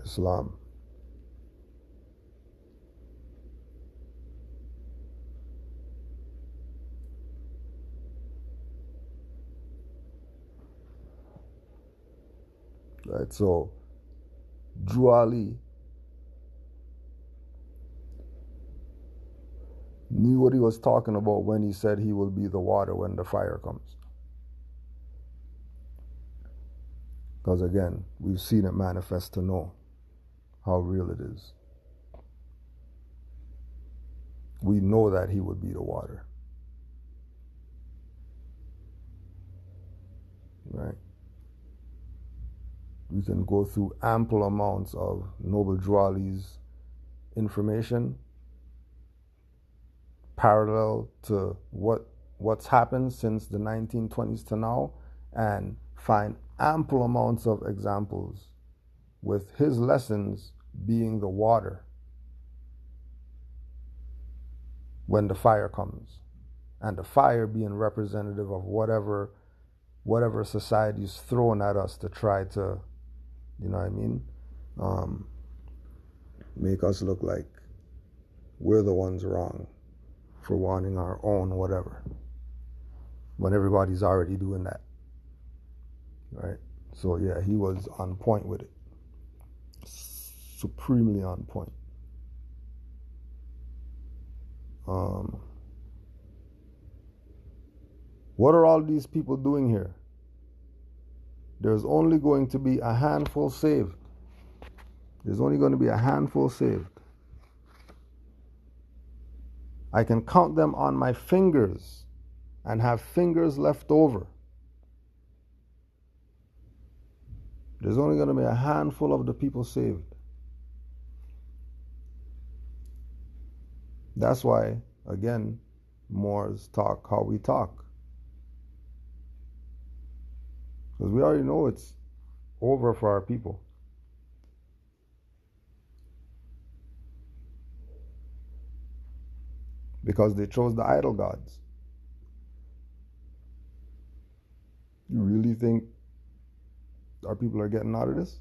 Islam. Right, so Drew Ali knew what he was talking about when he said he will be the water when the fire comes. Because again, we've seen it manifest to know how real it is. We know that he would be the water. Right? We can go through ample amounts of Noble Drew Ali's information parallel to what's happened since the 1920s to now, and find ample amounts of examples with his lessons being the water when the fire comes, and the fire being representative of whatever society's thrown at us to try to, you know what I mean, make us look like we're the ones wrong for wanting our own whatever, when everybody's already doing that, right? So yeah, he was on point with it, supremely on point. What are all these people doing here? There's only going to be a handful saved. There's only going to be a handful saved. I can count them on my fingers and have fingers left over. There's only going to be a handful of the people saved. That's why, again, Moors talk how we talk. Because we already know it's over for our people. Because they chose the idol gods. You really think our people are getting out of this?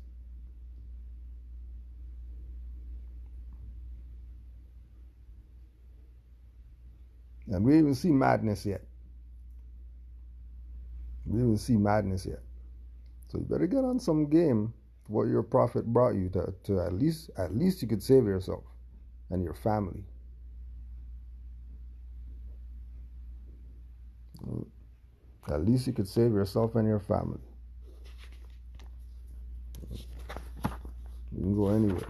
And we even see madness yet. We even see madness yet. So you better get on some game what your prophet brought you to at least you could save yourself and your family. At least you could save yourself and your family. You can go anywhere.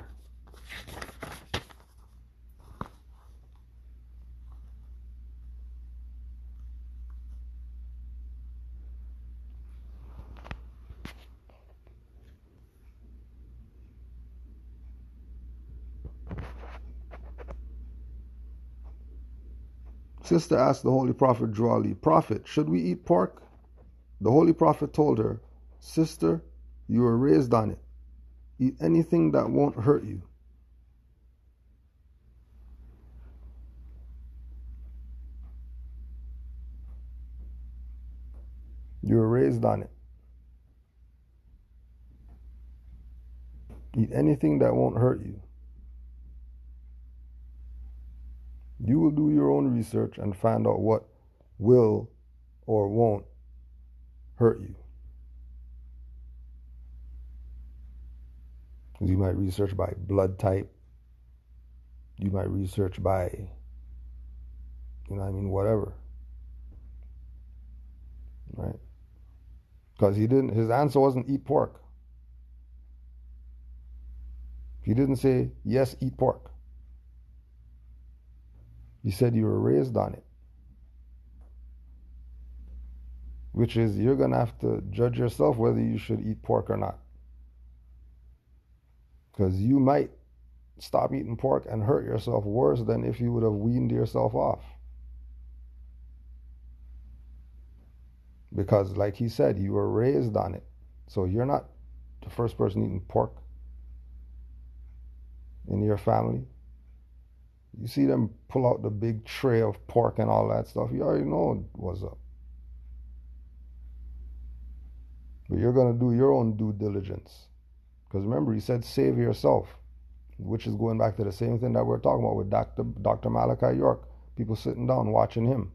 Sister asked the Holy Prophet Drew Ali, "Prophet, should we eat pork?" The Holy Prophet told her, "Sister, you were raised on it. Eat anything that won't hurt you." You were raised on it. Eat anything that won't hurt you. You will do your own research and find out what will or won't hurt you. You might research by blood type. You might research by, you know what I mean, whatever. Right? Because his answer wasn't eat pork. He didn't say, yes, eat pork. He said you were raised on it. Which is, you're going to have to judge yourself whether you should eat pork or not. Because you might stop eating pork and hurt yourself worse than if you would have weaned yourself off. Because, like he said, you were raised on it. So you're not the first person eating pork in your family. You see them pull out the big tray of pork and all that stuff, you already know what's up. But you're going to do your own due diligence Because remember, he said, save yourself, which is going back to the same thing that we're talking about with Dr. Malachi York. People sitting down watching him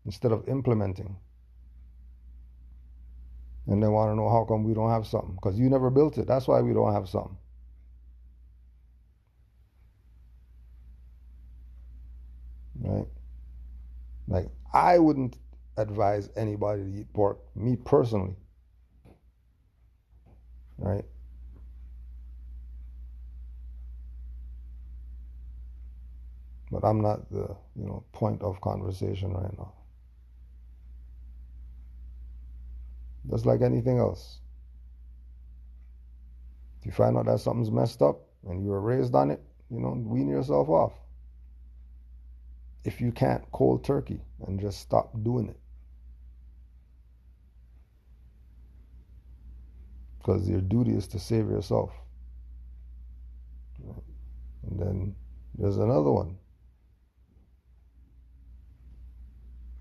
instead of implementing. And they want to know how come we don't have something. Because you never built it. That's why we don't have something. Right? Like, I wouldn't advise anybody to eat pork, me personally. Right? But I'm not the, point of conversation right now. Just like anything else. If you find out that something's messed up and you were raised on it, wean yourself off. If you can't cold turkey and just stop doing it. Because your duty is to save yourself. And then there's another one.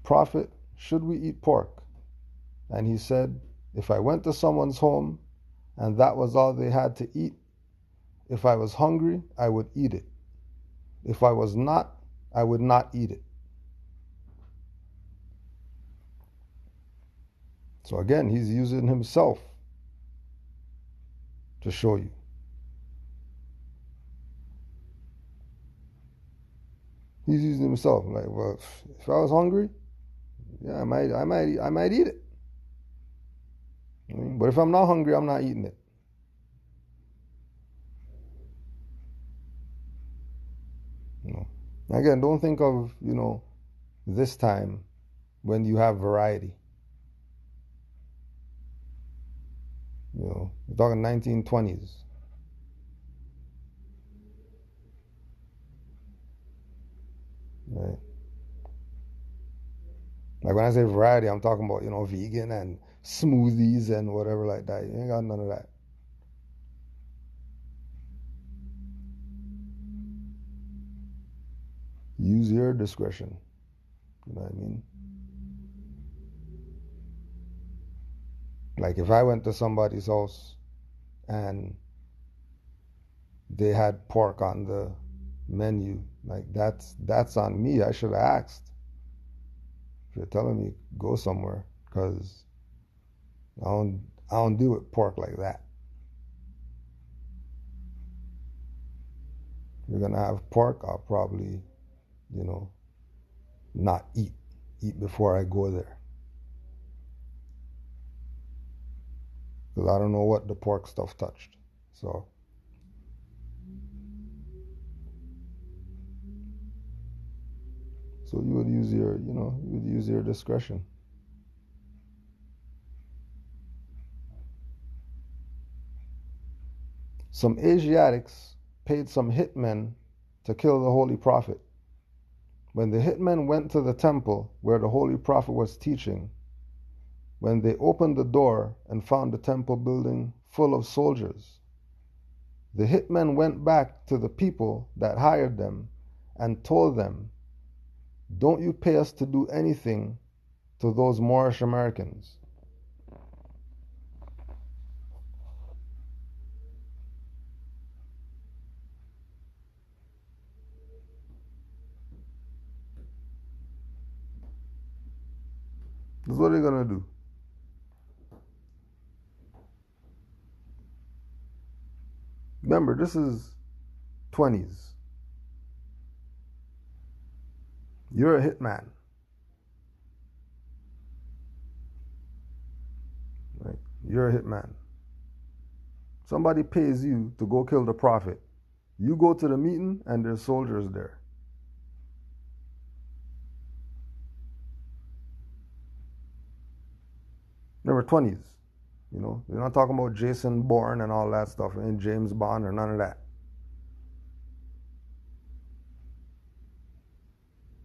Prophet, should we eat pork? And he said, if I went to someone's home and that was all they had to eat, if I was hungry, I would eat it. If I was not, I would not eat it. So again, he's using himself to show you. He's using himself. Like, well, if I was hungry, yeah, I might eat it. But if I'm not hungry, I'm not eating it. Again, don't think of, this time when you have variety. We're talking 1920s. Right? Like when I say variety, I'm talking about, vegan and smoothies and whatever like that. You ain't got none of that. Use your discretion. You know what I mean? Like if I went to somebody's house and they had pork on the menu, like that's on me. I should have asked. If you're telling me go somewhere, because I don't deal with pork like that. If you're gonna have pork, I'll probably, not eat before I go there. Because I don't know what the pork stuff touched. So you would use your discretion. Some Asiatics paid some hitmen to kill the Holy Prophet. When the hitmen went to the temple where the Holy Prophet was teaching, when they opened the door and found the temple building full of soldiers, the hitmen went back to the people that hired them and told them, don't you pay us to do anything to those Moorish Americans. This is what they're going to do. Remember, this is 20s. You're a hitman. Right? You're a hitman. Somebody pays you to go kill the prophet. You go to the meeting and there's soldiers there. Remember, 20s. You're not talking about Jason Bourne and all that stuff, and James Bond or none of that.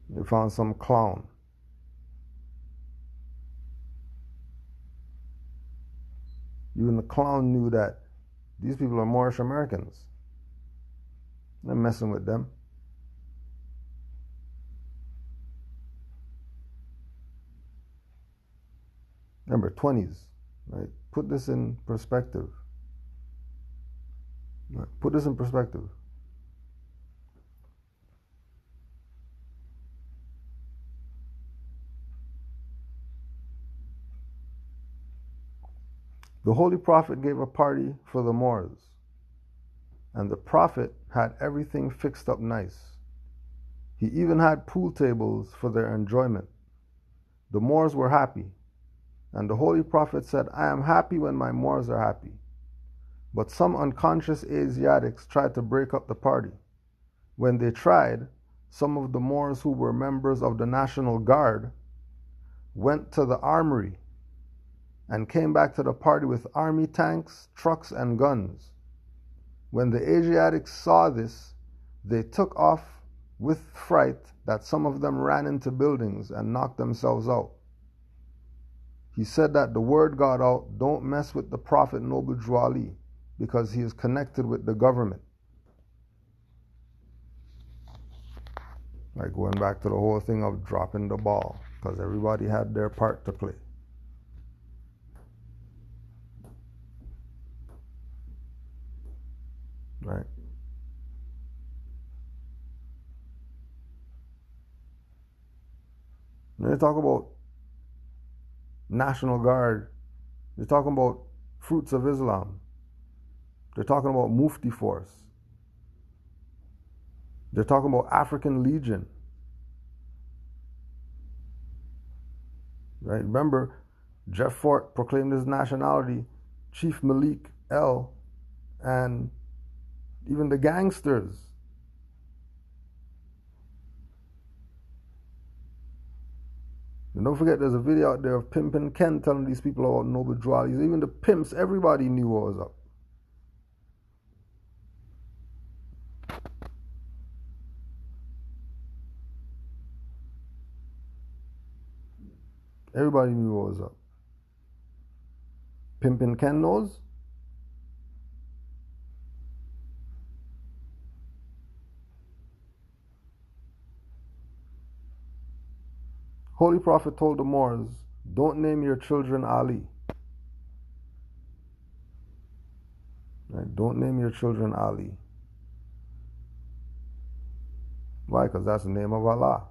They found some clown. Even the clown knew that these people are Moorish Americans. They're messing with them. Remember, 20s, right? Put this in perspective. Put this in perspective. The Holy Prophet gave a party for the Moors, and the Prophet had everything fixed up nice. He even had pool tables for their enjoyment. The Moors were happy, and the Holy Prophet said, I am happy when my Moors are happy. But some unconscious Asiatics tried to break up the party. When they tried, some of the Moors who were members of the National Guard went to the armory and came back to the party with army tanks, trucks, and guns. When the Asiatics saw this, they took off with fright that some of them ran into buildings and knocked themselves out. He said that the word got out, don't mess with the Prophet Noble Drew Ali, because he is connected with the government. Like going back to the whole thing of dropping the ball, because everybody had their part to play. Right? When they talk about National Guard, they're talking about Fruits of Islam. They're talking about Mufti Force. They're talking about African Legion. Right? Remember, Jeff Fort proclaimed his nationality, Chief Malik L, and even the gangsters. And don't forget, there's a video out there of Pimpin' Ken telling these people about Noble Drew Ali. Even the pimps, everybody knew what was up. Everybody knew what was up. Pimpin' Ken knows. Holy Prophet told the Moors, don't name your children Ali. Right? Don't name your children Ali. Why? Because that's the name of Allah.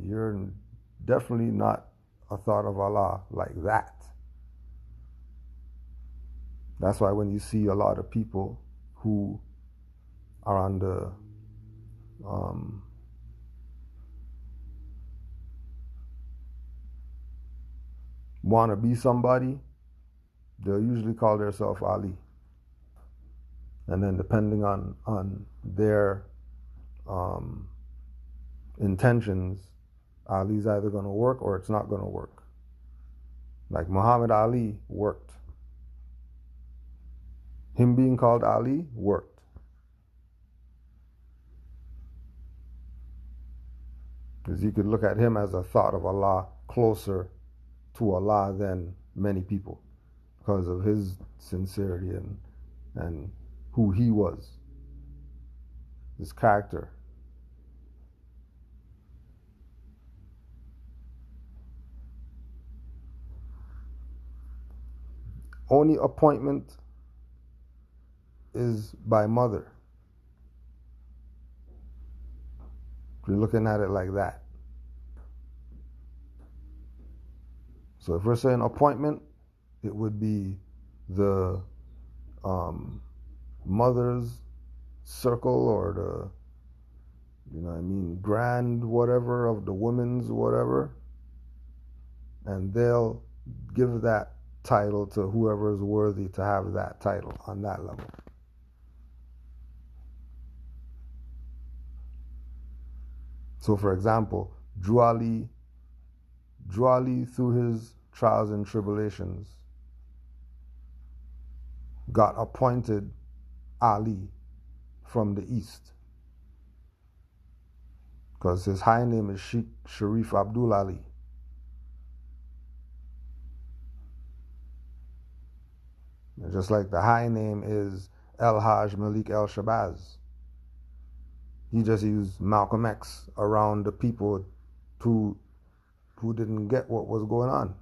You're definitely not a thought of Allah like that. That's why when you see a lot of people who are on the want to be somebody, they'll usually call themselves Ali. And then depending on their intentions, Ali's either going to work or it's not going to work. Like Muhammad Ali worked. Him being called Ali worked. Because you could look at him as a thought of Allah, closer to Allah than many people, because of his sincerity and who he was, his character. Only appointment is by mother. If you're looking at it like that. So if we're saying appointment, it would be the mother's circle, or the, grand whatever of the women's whatever. And they'll give that title to whoever is worthy to have that title on that level. So for example, Drew Ali through his trials and tribulations got appointed Ali from the east, because his high name is Sheikh Sharif Abdul Ali. And just like the high name is El Haj Malik El Shabazz. He just used Malcolm X around the people who didn't get what was going on.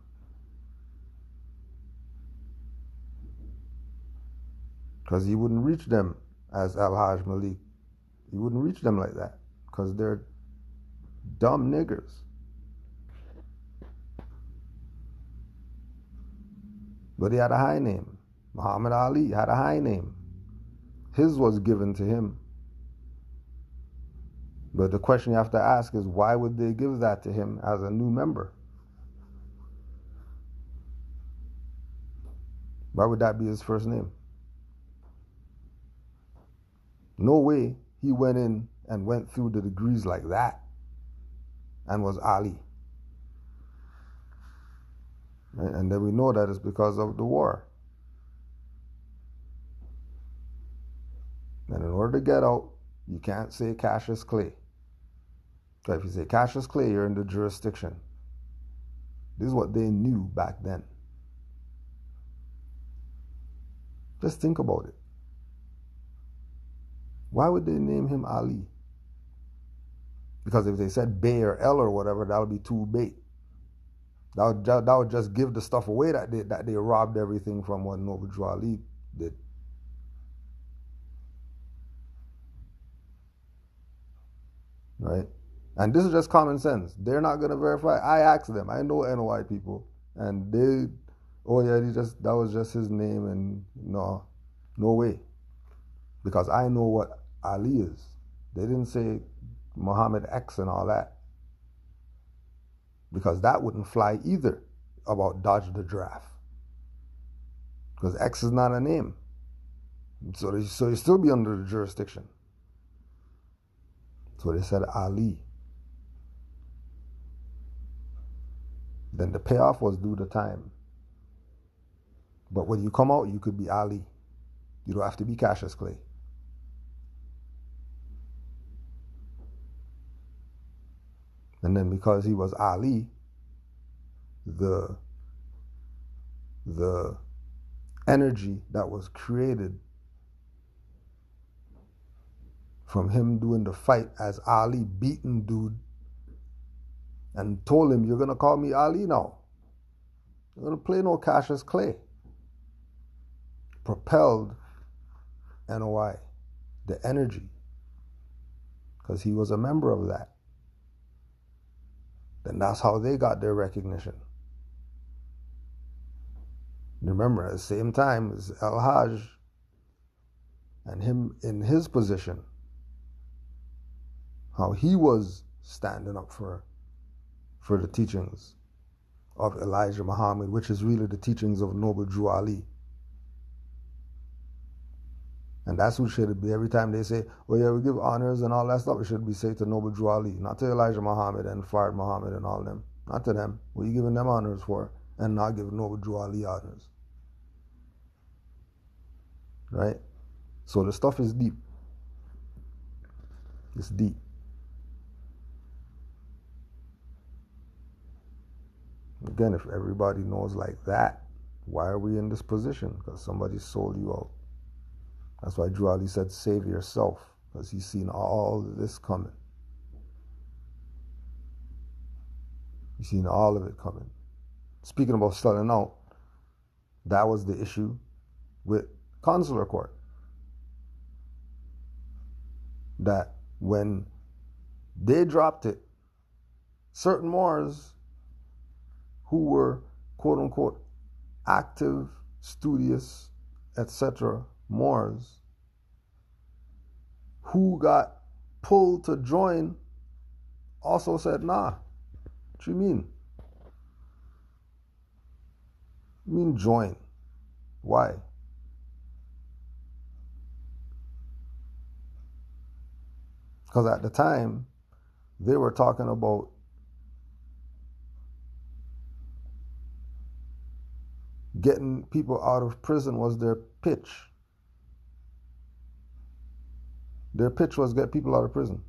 Because he wouldn't reach them as Al-Hajj Malik. You wouldn't reach them like that because they're dumb niggers. But he had a high name. Muhammad Ali had a high name. His was given to him. But the question you have to ask is, why would they give that to him as a new member? Why would that be his first name? No way he went in and went through the degrees like that and was Ali. Right? And then we know that it's because of the war. And in order to get out, you can't say Cassius Clay. So if you say Cassius Clay, you're in the jurisdiction. This is what they knew back then. Just think about it. Why would they name him Ali? Because if they said Bay or L or whatever, that would be too bait. That would just give the stuff away that they robbed everything from what Noble Drew Ali did. Right? And this is just common sense. They're not going to verify. I asked them. I know NOI people. And they, oh yeah, that was just his name. And no way. Because I know what Ali is. They didn't say Muhammad X and all that. Because that wouldn't fly either about dodge the draft. Because X is not a name. So you still be under the jurisdiction. So they said Ali. Then the payoff was due to time. But when you come out, you could be Ali. You don't have to be Cassius Clay. And then because he was Ali, the energy that was created from him doing the fight as Ali, beaten dude, and told him, you're going to call me Ali now. You're going to play no Cassius Clay. Propelled NOI, the energy, because he was a member of that. Then that's how they got their recognition. Remember, at the same time as Al-Hajj and him in his position, how he was standing up for the teachings of Elijah Muhammad, which is really the teachings of Noble Drew Ali. And that's who should be, every time they say, oh yeah, we give honors and all that stuff, it should be said to Noble Drew Ali, not to Elijah Muhammad and Fard Muhammad and all them. Not to them. What are you giving them honors for? And not giving Noble Drew Ali honors. Right? So the stuff is deep. It's deep. Again, if everybody knows like that, why are we in this position? Because somebody sold you out. That's why Drew Ali said, save yourself, because he's seen all of this coming. He's seen all of it coming. Speaking about selling out, that was the issue with Consular Court. That when they dropped it, certain Moors who were quote unquote active, studious, etc. Moors who got pulled to join also said, nah, what you mean? You mean join? Why? Because at the time, they were talking about getting people out of prison was their pitch. Their pitch was get people out of prison.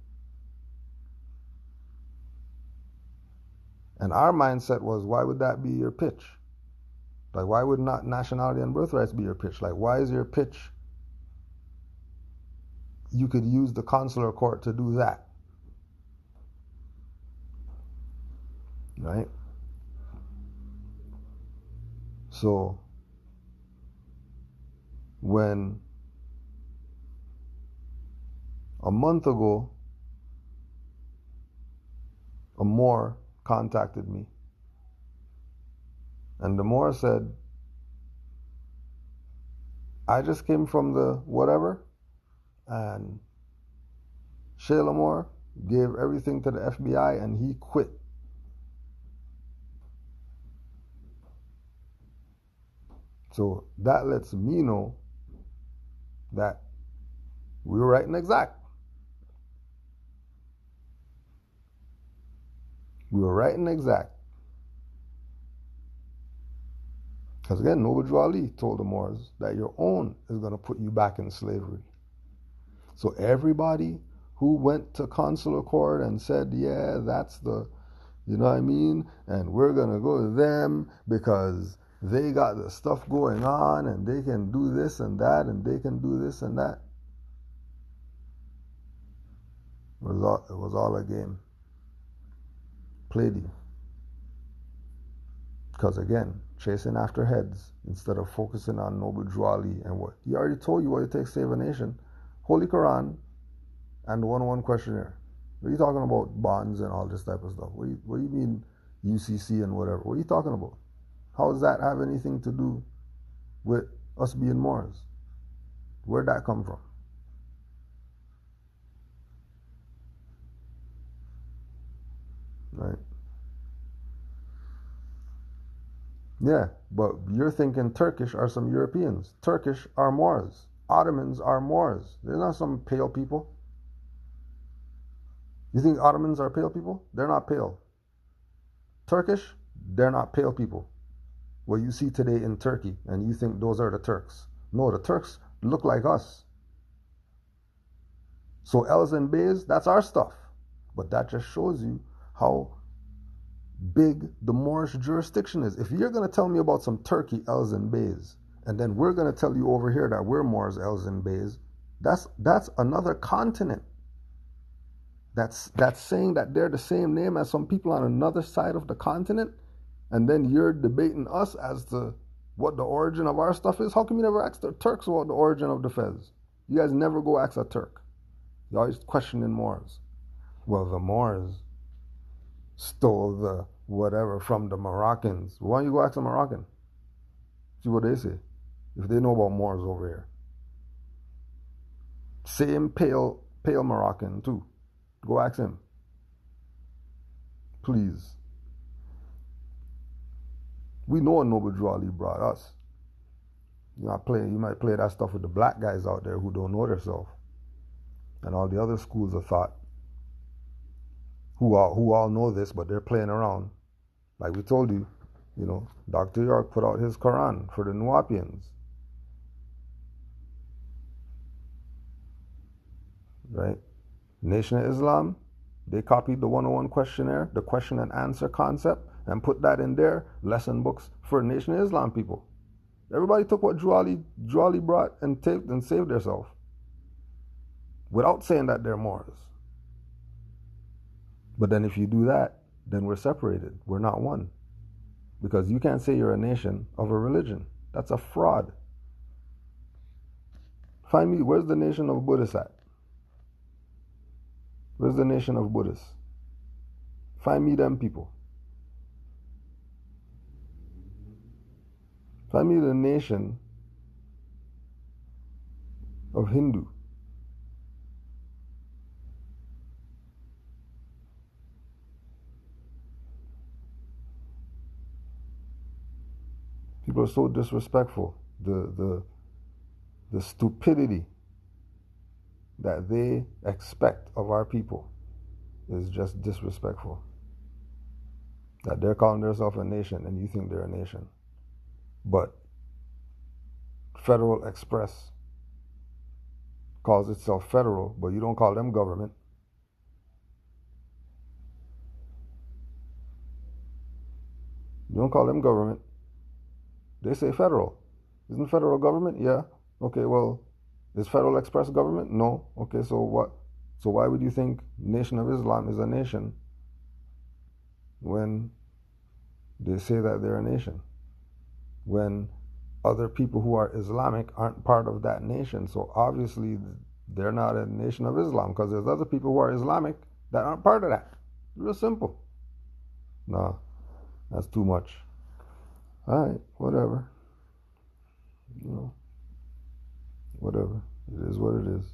And our mindset was, why would that be your pitch? Like, why would not nationality and birthrights be your pitch? Like, why is your pitch you could use the consular court to do that? Right? So, when A month ago, a Moor contacted me. And the Moor said, I just came from the whatever, and Shayla Moore gave everything to the FBI and he quit. So that lets me know that we were right and exact. We were right and exact. Because again, Noble Drew Ali told the Moors that your own is going to put you back in slavery. So everybody who went to consular court and said, yeah, that's the, you know what I mean? And we're going to go to them because they got the stuff going on and they can do this and that and they can do this and that. It was all a game. Played you. Because again, chasing after heads instead of focusing on Noble Drew Ali and what he already told you what it takes to save a nation. Holy Quran and the 101 questionnaire. What are you talking about? Bonds and all this type of stuff. What do you mean UCC and whatever? What are you talking about? How does that have anything to do with us being Moors? Where'd that come from? Right? Yeah, but you're thinking Turkish are some Europeans. Turkish are Moors. Ottomans are Moors. They're not some pale people. You think Ottomans are pale people? They're not pale. Turkish, they're not pale people. What you see today in Turkey, and you think those are the Turks. No, the Turks look like us. So L's and B's, that's our stuff. But that just shows you how big the Moorish jurisdiction is. If you're going to tell me about some Turkey L's and Bays, and then we're going to tell you over here that we're Moors L's and Bays, that's another continent. That's saying that they're the same name as some people on another side of the continent, and then you're debating us as to what the origin of our stuff is. How come you never ask the Turks about the origin of the Fez? You guys never go ask a Turk. You always questioning Moors. Well, the Moors stole the whatever from the Moroccans. Why don't you go ask a Moroccan? See what they say. If they know about Moors over here. Same pale Moroccan too. Go ask him. Please. We know what Noble Drew Ali brought us. You might play that stuff with the black guys out there who don't know themselves. And all the other schools of thought who all know this, but they're playing around. Like we told you, Dr. York put out his Quran for the Nuwapians. Right? Nation of Islam, they copied the 101 questionnaire, the question and answer concept, and put that in their lesson books for Nation of Islam people. Everybody took what Drew Ali brought and taped and saved themselves without saying that they're Moors. But then if you do that, then we're separated. We're not one. Because you can't say you're a nation of a religion. That's a fraud. Find me, where's the nation of Buddhists at? Where's the nation of Buddhists? Find me them people. Find me the nation of Hindu. People are so disrespectful. The stupidity that they expect of our people is just disrespectful. That they're calling themselves a nation and you think they're a nation. But Federal Express calls itself federal, but you don't call them government. You don't call them government. They say federal. Isn't federal government? Yeah. Okay, well, is Federal Express government? No. Okay, so what? So why would you think Nation of Islam is a nation when they say that they're a nation? When other people who are Islamic aren't part of that nation. So obviously they're not a nation of Islam, because there's other people who are Islamic that aren't part of that. Real simple. No, that's too much. All right, whatever. You know, whatever. It is what it is.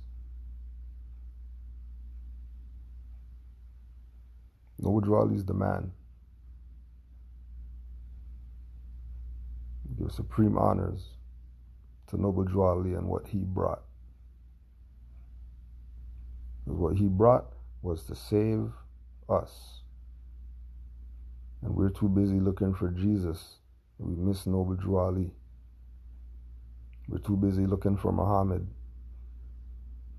Noble Drew Ali's the man. Give supreme honors to Noble Drew Ali and what he brought. Because what he brought was to save us. And we're too busy looking for Jesus. We miss Noble Drew Ali. We're too busy looking for Muhammad.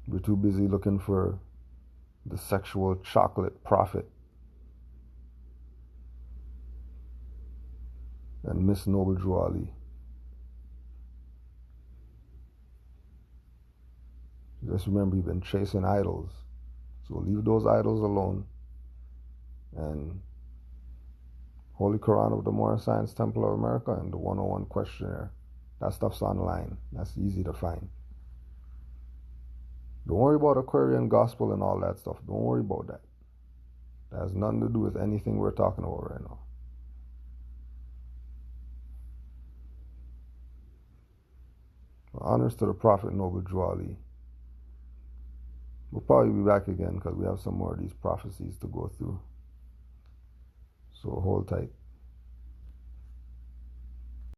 We're too busy looking for the sexual chocolate prophet. And miss Noble Drew Ali. Just remember, you've been chasing idols. So leave those idols alone. And Holy Quran of the Moor Science Temple of America and the 101 questionnaire. That stuff's online. That's easy to find. Don't worry about Aquarian gospel and all that stuff. Don't worry about that. That has nothing to do with anything we're talking about right now. Honors to the Prophet Noble Drew Ali. We'll probably be back again because we have some more of these prophecies to go through. So hold tight.